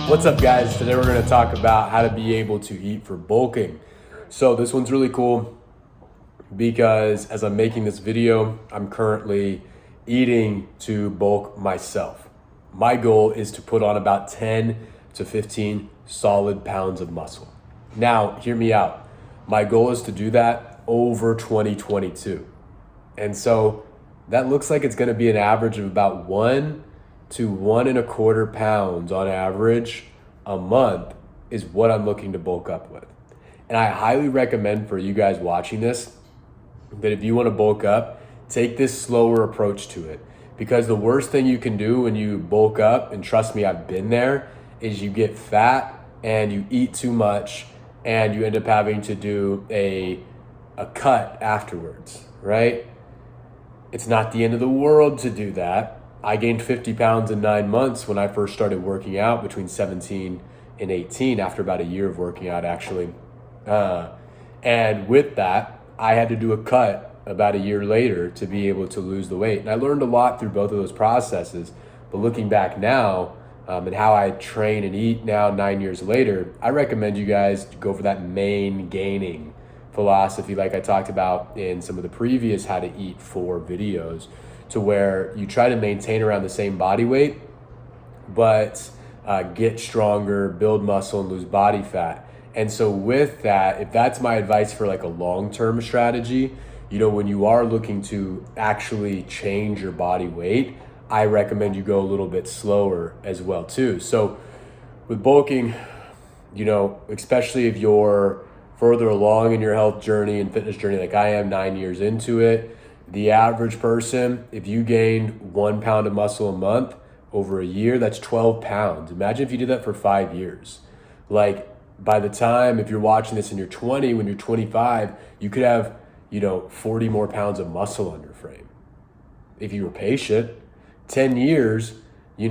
What's up, guys? Today we're going to talk about how to be able to eat for bulking. So this one's really cool because as I'm making this video, I'm currently eating to bulk myself. My goal is to put on about 10 to 15 solid pounds of muscle. Now, hear me out. My goal is to do that over 2022. And so that looks like it's going to be an average of about 1 to 1.25 pounds on average a month is what I'm looking to bulk up with. And I highly recommend for you guys watching this that if you want to bulk up, take this slower approach to it. Because the worst thing you can do when you bulk up, and trust me, I've been there, is you get fat and you eat too much and you end up having to do a cut afterwards, right? It's not the end of the world to do that. I gained 50 pounds in 9 months when I first started working out, between 17 and 18, after about a year of working out, actually. And with that, I had to do a cut about a year later to be able to lose the weight. And I learned a lot through both of those processes. But looking back now, and how I train and eat now 9 years later, I recommend you guys go for that main gaining philosophy like I talked about in some of the previous how to eat for videos, to where you try to maintain around the same body weight, but get stronger, build muscle, and lose body fat. And so with that, if that's my advice for like a long-term strategy, when you are looking to actually change your body weight, I recommend you go a little bit slower as well too. So with bulking, especially if you're further along in your health journey and fitness journey like I am, 9 years into it, the average person, if you gained 1 pound of muscle a month over a year, that's 12 pounds. Imagine if you did that for 5 years. Like, by the time, if you're watching this and you're 20, when you're 25, you could have, 40 more pounds of muscle on your frame. If you were patient, 10 years, you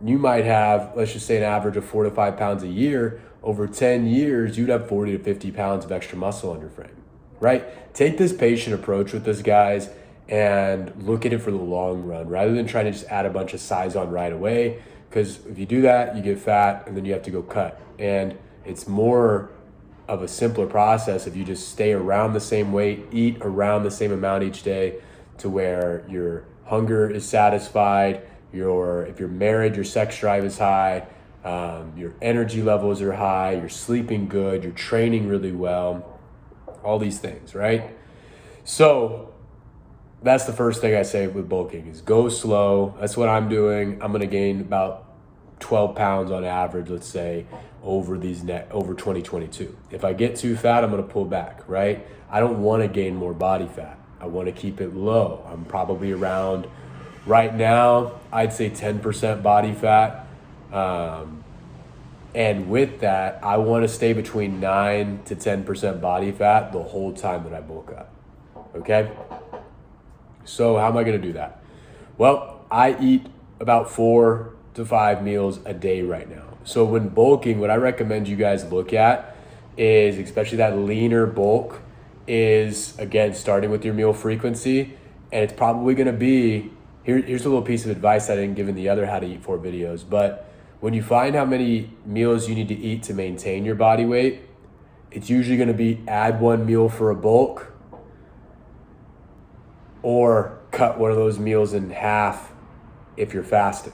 might have, let's just say, an average of 4 to 5 pounds a year. Over 10 years, you'd have 40 to 50 pounds of extra muscle on your frame. Right? Take this patient approach with this, guys, and look at it for the long run rather than trying to just add a bunch of size on right away. Because if you do that, you get fat and then you have to go cut. And it's more of a simpler process if you just stay around the same weight, eat around the same amount each day, to where your hunger is satisfied, if you're married, your sex drive is high, your energy levels are high, you're sleeping good, you're training really well. All these things, right? So that's the first thing I say with bulking is go slow. That's what I'm doing. I'm going to gain about 12 pounds on average, let's say, over 2022. If I get too fat, I'm going to pull back, right? I don't want to gain more body fat. I want to keep it low. I'm probably around, right now, I'd say 10% body fat. And with that, I want to stay between 9 to 10% body fat the whole time that I bulk up. Okay? So how am I going to do that? Well, I eat about 4 to 5 meals a day right now. So when bulking, what I recommend you guys look at is, especially that leaner bulk, is, again, starting with your meal frequency. And it's probably going to be, here's a little piece of advice I didn't give in the other how to eat for videos, but when you find how many meals you need to eat to maintain your body weight, it's usually going to be add 1 meal for a bulk or cut one of those meals in half if you're fasting.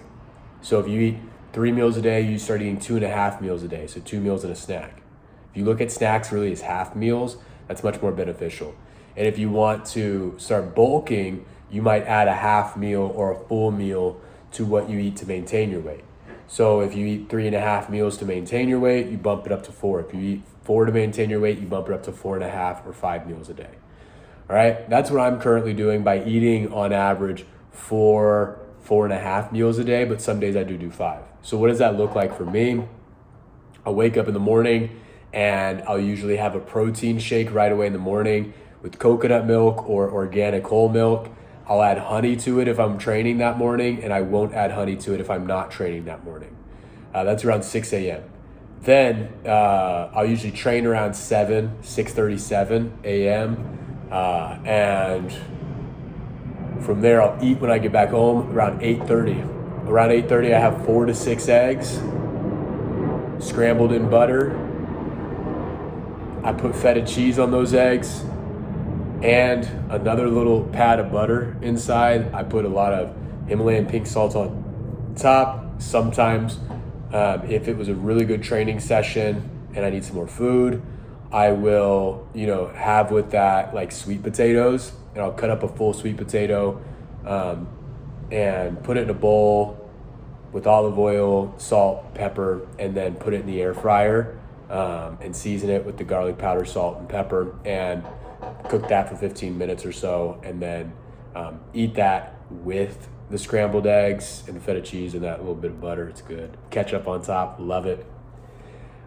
So if you eat 3 meals a day, you start eating 2.5 meals a day, so 2 meals and a snack. If you look at snacks really as half meals, that's much more beneficial. And if you want to start bulking, you might add a half meal or a full meal to what you eat to maintain your weight. So if you eat 3.5 meals to maintain your weight, you bump it up to 4. If you eat 4 to maintain your weight, you bump it up to 4.5 or 5 meals a day. All right, that's what I'm currently doing by eating on average 4.5 meals a day, but some days I do 5. So what does that look like for me? I'll wake up in the morning and I'll usually have a protein shake right away in the morning with coconut milk or organic whole milk. I'll add honey to it if I'm training that morning, and I won't add honey to it if I'm not training that morning. That's around 6 a.m. Then I'll usually train around 6:37 a.m. And from there, I'll eat when I get back home around 8:30. Around 8:30, I have 4 to 6 eggs. scrambled in butter. I put feta cheese on those eggs and another little pad of butter inside. I put a lot of Himalayan pink salt on top. Sometimes, if it was a really good training session and I need some more food, I will, have with that like sweet potatoes, and I'll cut up a full sweet potato and put it in a bowl with olive oil, salt, pepper, and then put it in the air fryer and season it with the garlic powder, salt, and pepper, and cook that for 15 minutes or so, and then eat that with the scrambled eggs and the feta cheese and that little bit of butter. It's good. Ketchup on top, love it.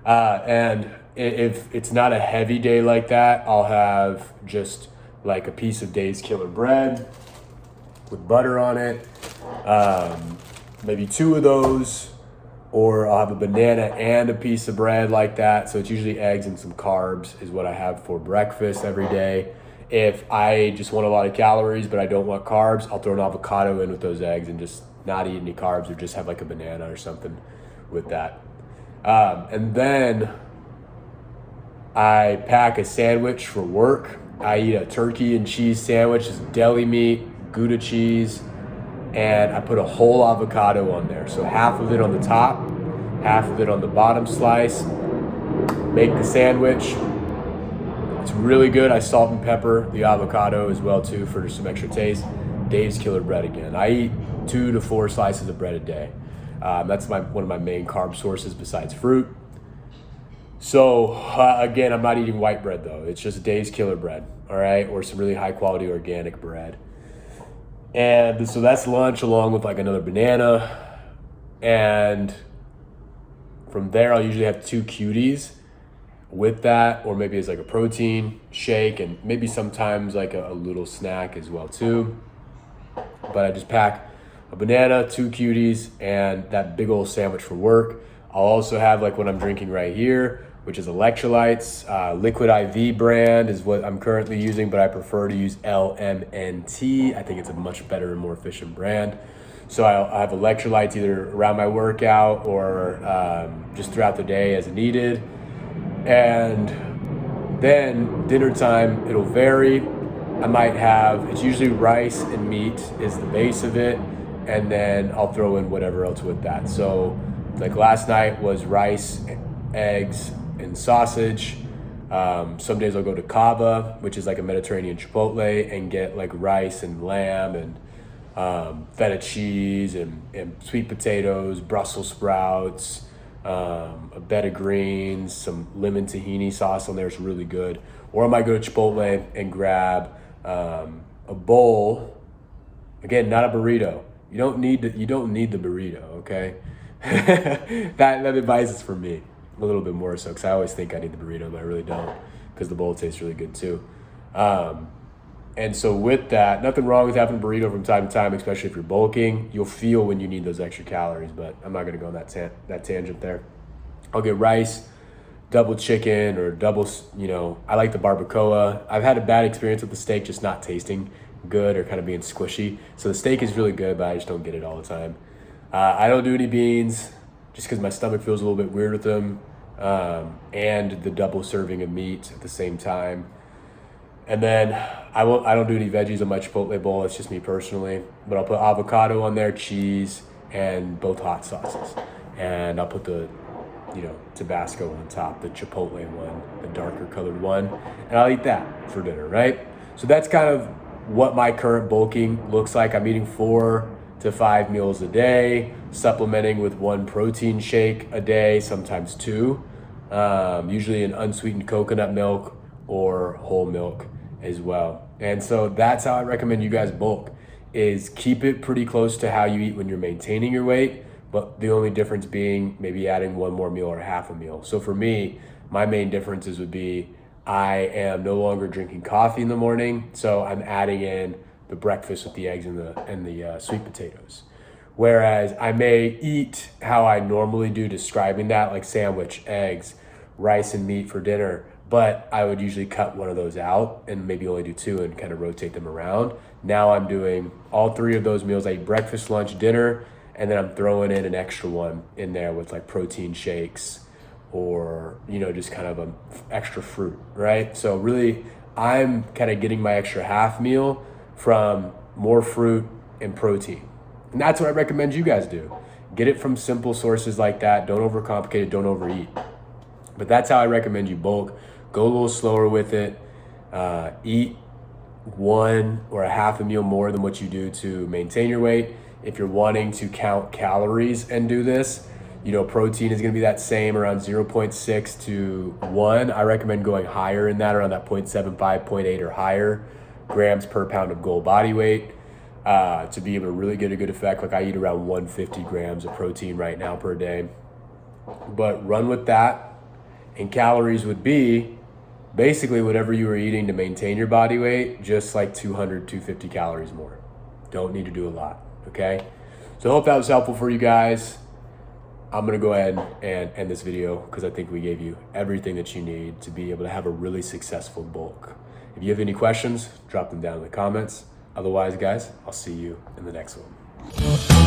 And if it's not a heavy day like that, I'll have just like a piece of Dave's Killer bread with butter on it, maybe 2 of those, or I'll have a banana and a piece of bread like that. So it's usually eggs and some carbs is what I have for breakfast every day. If I just want a lot of calories but I don't want carbs, I'll throw an avocado in with those eggs and just not eat any carbs, or just have like a banana or something with that. And then I pack a sandwich for work. I eat a turkey and cheese sandwich. It's deli meat, Gouda cheese, and I put a whole avocado on there. So half of it on the top, half of it on the bottom slice. Make the sandwich. It's really good. I salt and pepper the avocado as well too for some extra taste. Dave's Killer bread again. I eat 2 to 4 slices of bread a day. That's one of my main carb sources besides fruit. So again, I'm not eating white bread though. It's just Dave's Killer bread, all right, or some really high quality organic bread. And so that's lunch, along with like another banana. And from there, I'll usually have 2 cuties with that, or maybe it's like a protein shake, and maybe sometimes like a little snack as well too. But I just pack a banana, 2 cuties, and that big old sandwich for work. I'll also have like what I'm drinking right here, which is electrolytes. Liquid IV brand is what I'm currently using, but I prefer to use LMNT. I think it's a much better and more efficient brand. So I have electrolytes either around my workout or just throughout the day as needed. And then dinner time, it'll vary. I might have, it's usually rice and meat is the base of it, and then I'll throw in whatever else with that. So like last night was rice, eggs, and sausage. Some days I'll go to Cava, which is like a Mediterranean Chipotle, and get like rice and lamb and feta cheese and sweet potatoes, Brussels sprouts, a bed of greens, some lemon tahini sauce on there. It's really good. Or I might go to Chipotle and grab a bowl. Again, not a burrito. You don't need the burrito, okay? that advice is for me a little bit more so, because I always think I need the burrito, but I really don't, because the bowl tastes really good too. And so with that, nothing wrong with having a burrito from time to time, especially if you're bulking. You'll feel when you need those extra calories, but I'm not gonna go on that tangent there. I'll get rice, double chicken, or double, I like the barbacoa. I've had a bad experience with the steak just not tasting good or kind of being squishy. So the steak is really good, but I just don't get it all the time. I don't do any beans just because my stomach feels a little bit weird with them, and the double serving of meat at the same time. And then I don't do any veggies on my Chipotle bowl. It's just me personally, but I'll put avocado on there, cheese, and both hot sauces. And I'll put the, Tabasco on top, the Chipotle one, the darker colored one, and I'll eat that for dinner, right? So that's kind of what my current bulking looks like. I'm eating 4 to 5 meals a day, supplementing with 1 protein shake a day, sometimes 2, usually an unsweetened coconut milk or whole milk as well. And so that's how I recommend you guys bulk, is keep it pretty close to how you eat when you're maintaining your weight, but the only difference being maybe adding 1 more meal or half a meal. So for me, my main differences would be I am no longer drinking coffee in the morning, so I'm adding in the breakfast with the eggs and the sweet potatoes. Whereas I may eat how I normally do, describing that, like sandwich, eggs, rice and meat for dinner, but I would usually cut one of those out and maybe only do 2 and kind of rotate them around. Now I'm doing all 3 of those meals. I eat breakfast, lunch, dinner, and then I'm throwing in an extra one in there with like protein shakes, or, you know, just kind of an extra fruit, right? So really, I'm kind of getting my extra half meal from more fruit and protein. And that's what I recommend you guys do. Get it from simple sources like that. Don't overcomplicate it, don't overeat. But that's how I recommend you bulk. Go a little slower with it. Eat one or a half a meal more than what you do to maintain your weight. If you're wanting to count calories and do this, you know, protein is going to be that same around 0.6 to 1. I recommend going higher in that, around that 0.75, 0.8 or higher grams per pound of goal body weight to be able to really get a good effect. Like I eat around 150 grams of protein right now per day. But run with that. And calories would be basically whatever you were eating to maintain your body weight, just like 200, 250 calories more. Don't need to do a lot, okay? So I hope that was helpful for you guys. I'm gonna go ahead and end this video because I think we gave you everything that you need to be able to have a really successful bulk. If you have any questions, drop them down in the comments. Otherwise, guys, I'll see you in the next one.